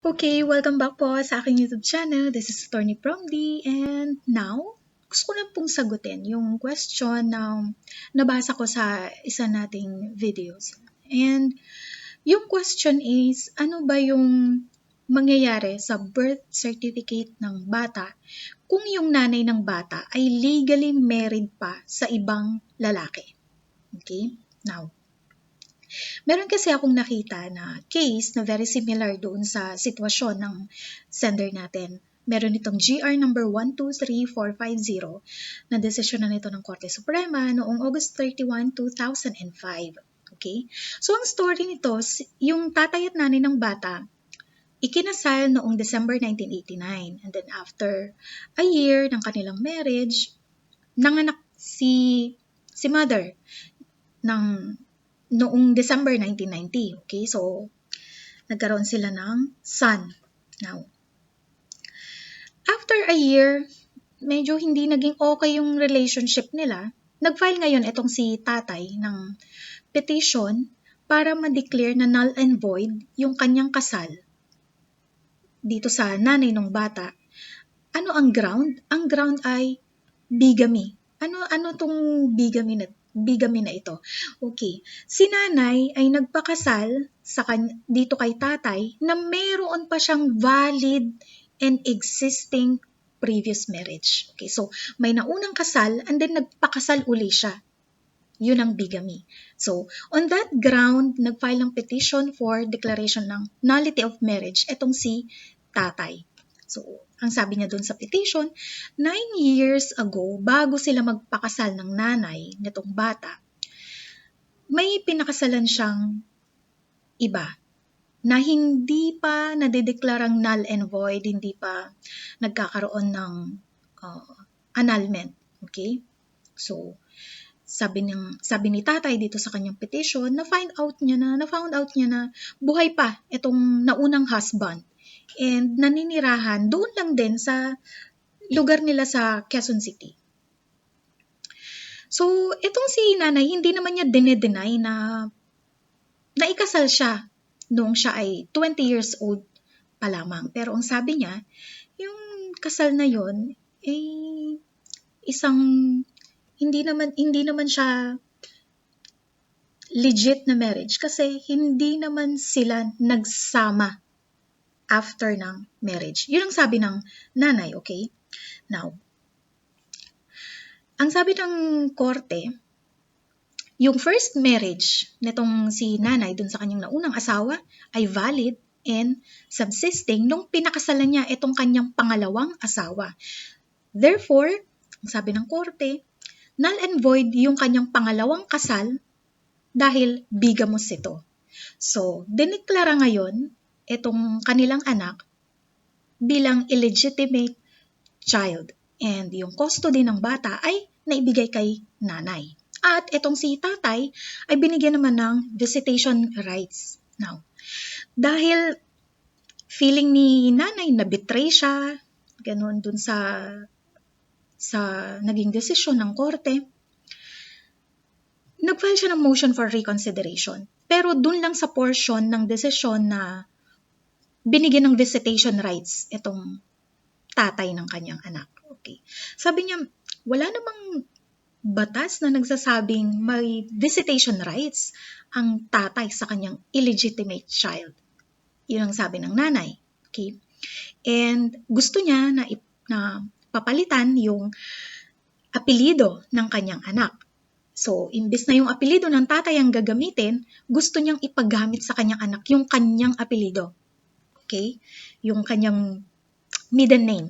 Okay, welcome back po sa aking YouTube channel. This is Attorney Promdi, and now, gusto ko lang pong sagutin yung question na nabasa ko sa isa nating videos. And yung question is, ano ba yung mangyayari sa birth certificate ng bata kung yung nanay ng bata ay legally married pa sa ibang lalaki? Okay? Now, meron kasi akong nakita na case na very similar doon sa sitwasyon ng sender natin. Meron itong GR number 123450 na desisyon na nito ng Korte Suprema noong August 31, 2005. Okay? So, ang story nito, yung tatay at nanay ng bata, ikinasal noong December 1989. And then after a year ng kanilang marriage, nanganak si mother ng noong December 1990. Okay, so nagkaroon sila ng son. Now, after a year, medyo hindi naging okay yung relationship nila. Nag-file ngayon itong si tatay ng petition para ma-declare na null and void yung kanyang kasal dito sa nanay ng bata. Ano ang ground? Ang ground ay bigamy. Ano tong bigamy na ito? Okay. Si nanay ay nagpakasal dito kay tatay na mayroon pa siyang valid and existing previous marriage. Okay, so may naunang kasal and then nagpakasal uli siya. Yun ang bigamy. So, on that ground, nag-file ng petition for declaration ng nullity of marriage itong si tatay. So, ang sabi niya doon sa petition, 9 years ago, bago sila magpakasal ng nanay nitong bata, may pinakasalan siyang iba na hindi pa nadideklarang null and void, hindi pa nagkakaroon ng annulment. Okay? So, sabi ni tatay dito sa kanyang petition, na-found out niya na buhay pa itong naunang husband. And naninirahan doon lang din sa lugar nila sa Quezon City. So, itong si nanay, hindi naman niya dine-deny na naikasal siya noong siya ay 20 years old pa lamang. Pero ang sabi niya, yung kasal na yon ay isang hindi naman siya legit na marriage kasi hindi naman sila nagsama after ng marriage. Yun ang sabi ng nanay, okay? Now, ang sabi ng korte, yung first marriage nitong si nanay dun sa kanyang naunang asawa ay valid and subsisting nung pinakasalan niya itong kanyang pangalawang asawa. Therefore, ang sabi ng korte, null and void yung kanyang pangalawang kasal dahil bigamos ito. So, diniklara ngayon itong kanilang anak bilang illegitimate child. And yung custody ng bata ay naibigay kay nanay. At itong si tatay ay binigyan naman ng visitation rights. Now, dahil feeling ni nanay na betray siya, ganun dun sa naging desisyon ng korte, nag-file siya ng motion for reconsideration. Pero dun lang sa portion ng desisyon na binigyan ng visitation rights itong tatay ng kanyang anak. Okay. Sabi niya, wala namang batas na nagsasabing may visitation rights ang tatay sa kanyang illegitimate child. Yun ang sabi ng nanay. Okay. And gusto niya na papalitan yung apelido ng kanyang anak. So, imbes na yung apelido ng tatay ang gagamitin, gusto niyang ipagamit sa kanyang anak yung kanyang apelido. Okay? Yung kanyang maiden name.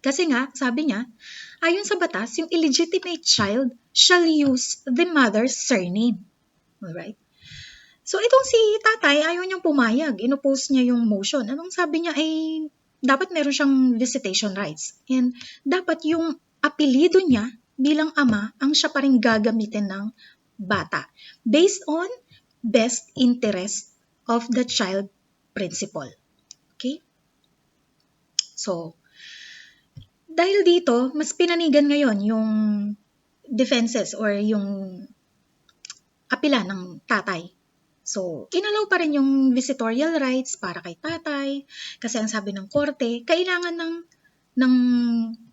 Kasi nga, sabi niya, ayon sa batas, yung illegitimate child shall use the mother's surname. Alright? So, itong si tatay, ayaw niyang pumayag. Inopose niya yung motion. Anong sabi niya ay dapat meron siyang visitation rights. And dapat yung apelido niya bilang ama ang siya pa rin gagamitin ng bata. Based on best interest of the child principle. Okay? So, dahil dito, mas pinanigan ngayon yung defenses or yung apela ng tatay So, inalaw pa rin yung visitorial rights para kay tatay kasi ang sabi ng korte, kailangan ng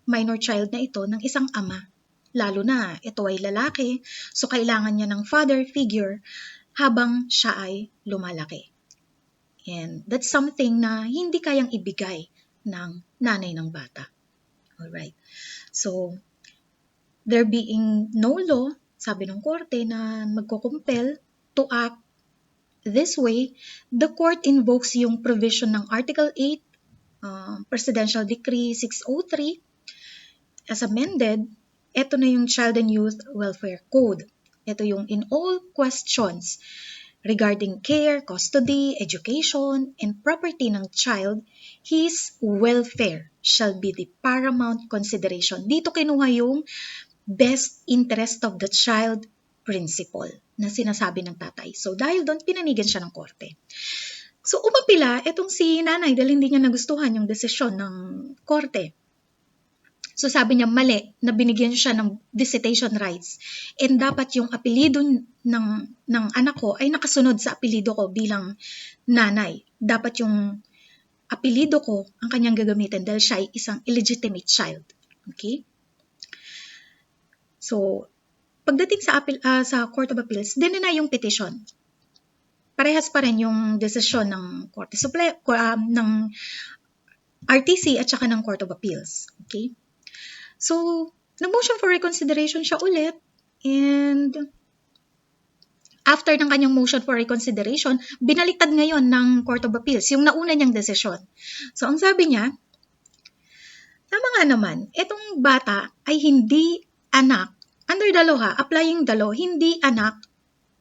minor child na ito ng isang ama. Lalo na ito ay lalaki, so kailangan niya ng father figure habang siya ay lumalaki. And that's something na hindi kayang ibigay ng nanay ng bata. Alright. So, there being no law, sabi ng korte na magkukumpel to act this way, the court invokes yung provision ng Article 8, Presidential Decree 603, as amended. Ito na yung Child and Youth Welfare Code. Ito yung in all questions regarding care, custody, education, and property ng child, his welfare shall be the paramount consideration. Dito kinuha yung best interest of the child principle na sinasabi ng tatay. So, dahil doon, pinanigan siya ng korte. So, umapila itong si nanay dahil hindi niya nagustuhan yung desisyon ng korte. So, sabi niya mali na binigyan siya ng visitation rights. And dapat yung apelido ng anak ko ay nakasunod sa apelido ko bilang nanay. Dapat yung apelido ko ang kanyang gagamitin dahil siya ay isang illegitimate child. Okay? So, pagdating sa Court of Appeals, dinena yung petition. Parehas pa rin yung desisyon ng ng RTC at saka ng Court of Appeals. Okay? So, nag-motion for reconsideration siya ulit, and after ng kanyang motion for reconsideration, binaliktad ngayon ng Court of Appeals yung nauna niyang desisyon. So, ang sabi niya, tama nga naman, itong bata ay hindi anak, under the law applying the law, hindi anak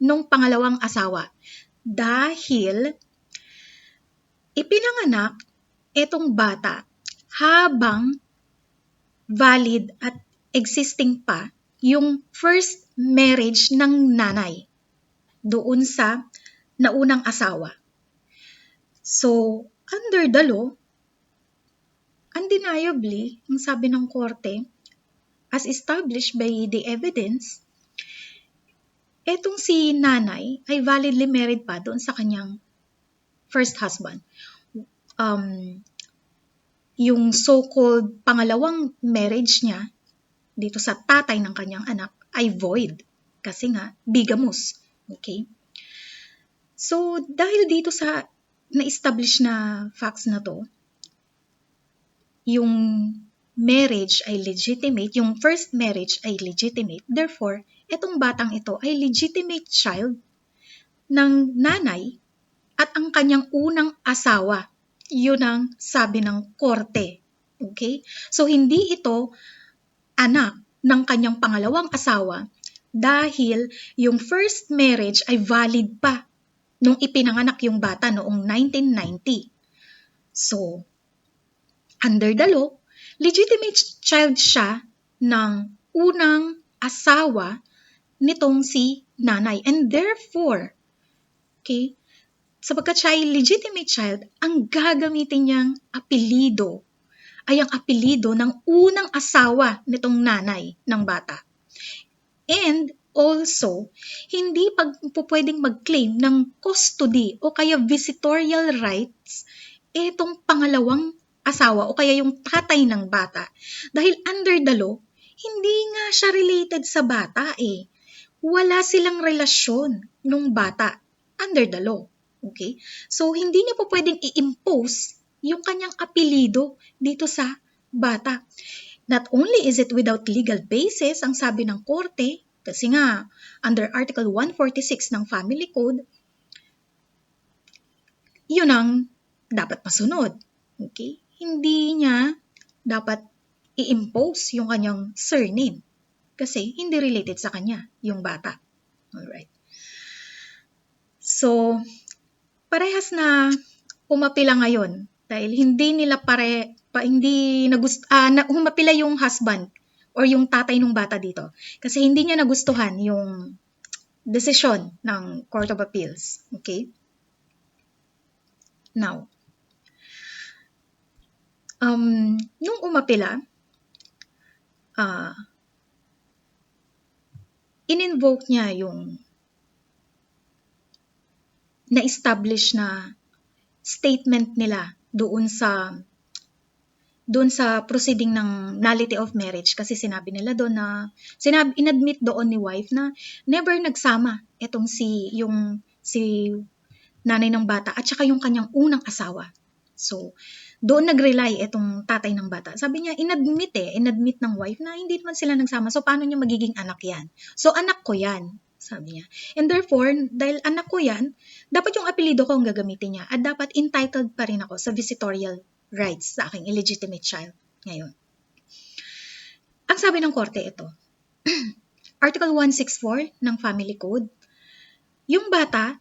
nung pangalawang asawa. Dahil ipinanganak itong bata habang valid at existing pa yung first marriage ng nanay doon sa naunang asawa. So, under the law, undeniably, ang sabi ng korte, as established by the evidence, etong si nanay ay validly married pa doon sa kanyang first husband. Yung so-called pangalawang marriage niya dito sa tatay ng kanyang anak ay void kasi nga bigamous. Okay? So, dahil dito sa na-establish na facts na to, yung marriage ay legitimate, yung first marriage ay legitimate, therefore, itong batang ito ay legitimate child ng nanay at ang kanyang unang asawa. Yun ang sabi ng korte. Okay? So, hindi ito anak ng kanyang pangalawang asawa dahil yung first marriage ay valid pa nung ipinanganak yung bata noong 1990. So, under the law, legitimate child siya ng unang asawa nitong si nanay. And therefore, okay, sapagkat siya ay legitimate child, ang gagamitin niyang apelido ay ang apelido ng unang asawa nitong nanay ng bata. And also, hindi pwedeng mag-claim ng custody o kaya visitorial rights itong pangalawang asawa o kaya yung tatay ng bata. Dahil under the law, hindi nga siya related sa bata eh. Wala silang relasyon nung bata under the law. Okay? So, hindi niya po pwedeng i-impose yung kanyang apelido dito sa bata. Not only is it without legal basis, ang sabi ng korte, kasi nga, under Article 146 ng Family Code, yun ang dapat masunod. Okay? Hindi niya dapat i-impose yung kanyang surname kasi hindi related sa kanya yung bata. Alright. So, parehas na umapila ngayon dahil hindi nila humapila yung husband or yung tatay ng bata dito kasi hindi niya nagustuhan yung desisyon ng Court of Appeals. Okay? Now, nung umapila, in-invoke niya yung na-establish na statement nila doon sa proceeding ng nullity of marriage, kasi sinabi nila doon na inadmit doon ni wife na never nagsama itong si nanay ng bata at saka yung kanyang unang asawa. So doon nag-rely itong tatay ng bata. Sabi niya, inadmit ng wife na hindi naman sila nagsama. So paano niya magiging anak yan? So anak ko yan, sabi niya. And therefore, dahil anak ko yan, dapat yung apelido ko ang gagamitin niya at dapat entitled pa rin ako sa visitorial rights sa aking illegitimate child ngayon. Ang sabi ng korte ito, Article 164 ng Family Code, yung bata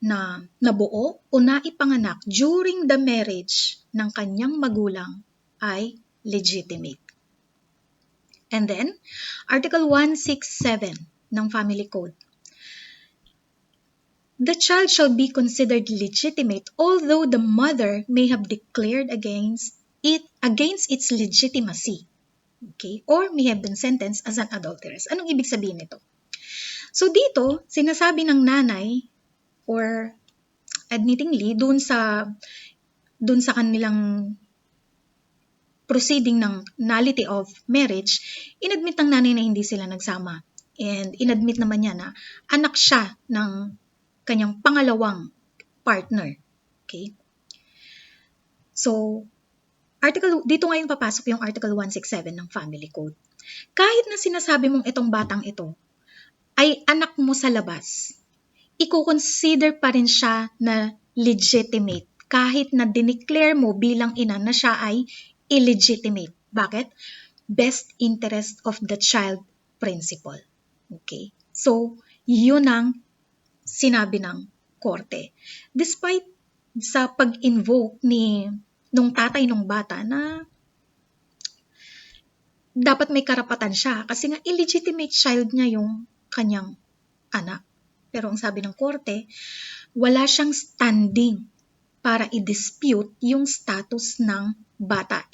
na nabuo o naipanganak during the marriage ng kanyang magulang ay legitimate. And then, Article 167 ng Family Code, the child shall be considered legitimate although the mother may have declared against its legitimacy, okay, or may have been sentenced as an adulteress. Anong ibig sabihin nito? So dito, sinasabi ng nanay or admittingly dun sa kanilang proceeding ng nullity of marriage, inadmit ng nanay na hindi sila nagsama. And inadmit naman niya na anak siya ng kanyang pangalawang partner. Okay? So, dito ngayon papasok yung Article 167 ng Family Code. Kahit na sinasabi mong itong batang ito ay anak mo sa labas, i-consider pa rin siya na legitimate kahit na dineclare mo bilang ina na siya ay illegitimate. Bakit? Best interest of the child principle. Okay? So, yun ang sinabi ng korte. Despite sa pag-invoke nung tatay ng bata na dapat may karapatan siya kasi nga illegitimate child niya yung kanyang anak. Pero ang sabi ng korte, wala siyang standing para i-dispute yung status ng bata.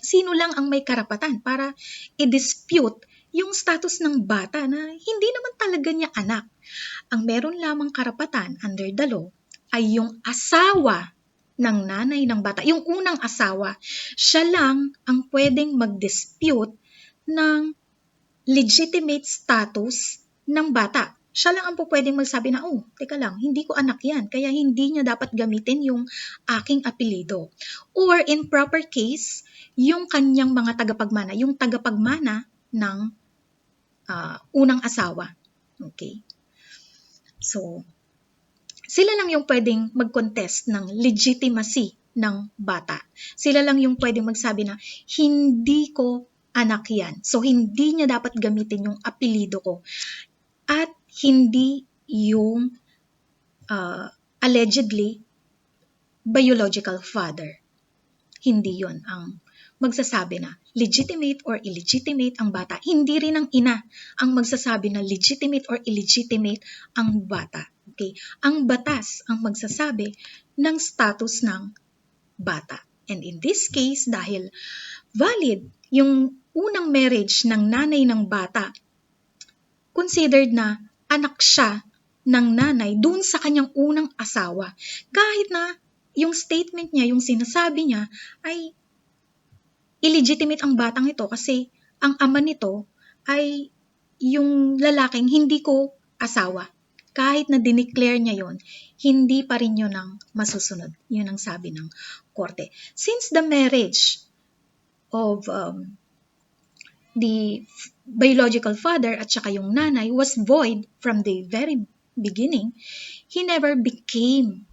Sino lang ang may karapatan para i-dispute yung status ng bata na hindi naman talaga niya anak? Ang meron lamang karapatan under the law ay yung asawa ng nanay ng bata, yung unang asawa. Siya lang ang pwedeng mag-dispute ng legitimate status ng bata. Siya lang ang pwedeng magsabi na, teka lang, hindi ko anak yan, kaya hindi niya dapat gamitin yung aking apelido. Or in proper case, yung kanyang mga tagapagmana, yung tagapagmana ng unang asawa. Okay? So, sila lang yung pwedeng mag-contest ng legitimacy ng bata. Sila lang yung pwedeng magsabi na, hindi ko anak yan. So, hindi niya dapat gamitin yung apelido ko. At hindi yung allegedly biological father. Hindi yon ang magsasabi na legitimate or illegitimate ang bata. Hindi rin ang ina ang magsasabi na legitimate or illegitimate ang bata. Okay? Ang batas ang magsasabi ng status ng bata. And in this case, dahil valid yung unang marriage ng nanay ng bata, considered na anak siya ng nanay dun sa kanyang unang asawa. Kahit na yung statement niya, yung sinasabi niya ay illegitimate ang batang ito kasi ang ama nito ay yung lalaking hindi ko asawa. Kahit na dineclare niya yon, hindi pa rin yun ang masusunod. Yun ang sabi ng korte. Since the marriage of the biological father at saka yung nanay was void from the very beginning, he never became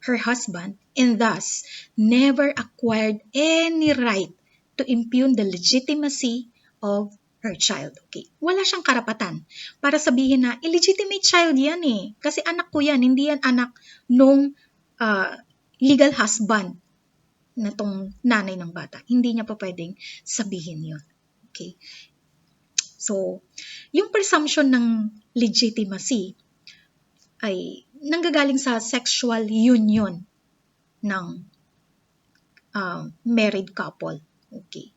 her husband and thus never acquired any right to impugn the legitimacy of her child. Okay. Wala siyang karapatan para sabihin na illegitimate child yan kasi anak ko yan, hindi yan anak nung legal husband na tong nanay ng bata. Hindi niya pa pwedeng sabihin yun. Okay. So, yung presumption ng legitimacy ay nanggagaling sa sexual union ng married couple. Okay.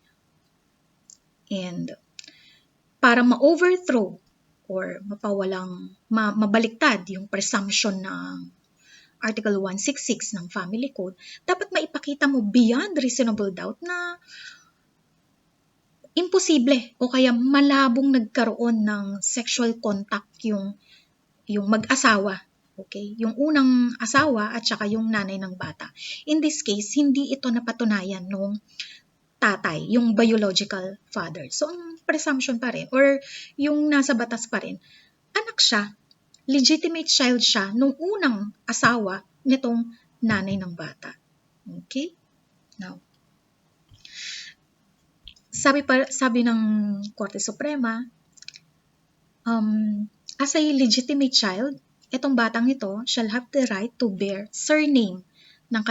And para ma-overthrow or mabaliktad yung presumption ng Article 166 ng Family Code, dapat maipakita mo beyond reasonable doubt na imposible o kaya malabong nagkaroon ng sexual contact yung mag-asawa. Okay? Yung unang asawa at saka yung nanay ng bata. In this case, hindi ito napatunayan nung tatay, yung biological father. So, ang presumption pa rin, or yung nasa batas pa rin, anak siya, legitimate child siya nung unang asawa nitong nanay ng bata. Okay? Now, sabi ng Korte Suprema, as a legitimate child, itong batang ito shall have the right to bear surname ng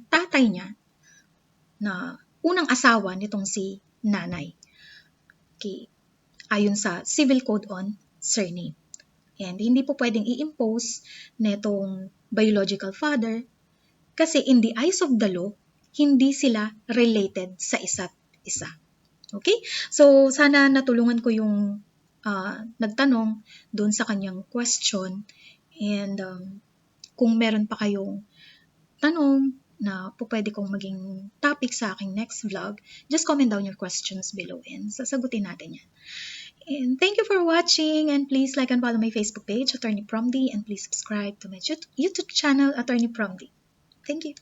tatay niya na unang asawa nitong si nanay. Okay. Ayon sa Civil Code on Surname. And hindi po pwedeng i-impose netong biological father kasi in the eyes of the law, hindi sila related sa isa't isa. Okay? So, sana natulungan ko yung nagtanong doon sa kanyang question. And kung meron pa kayong tanong na pwede kong maging topic sa aking next vlog, just comment down your questions below and sasagutin natin yan. And thank you for watching, and please like and follow my Facebook page, Attorney Promdi, and please subscribe to my YouTube channel, Attorney Promdi. Thank you.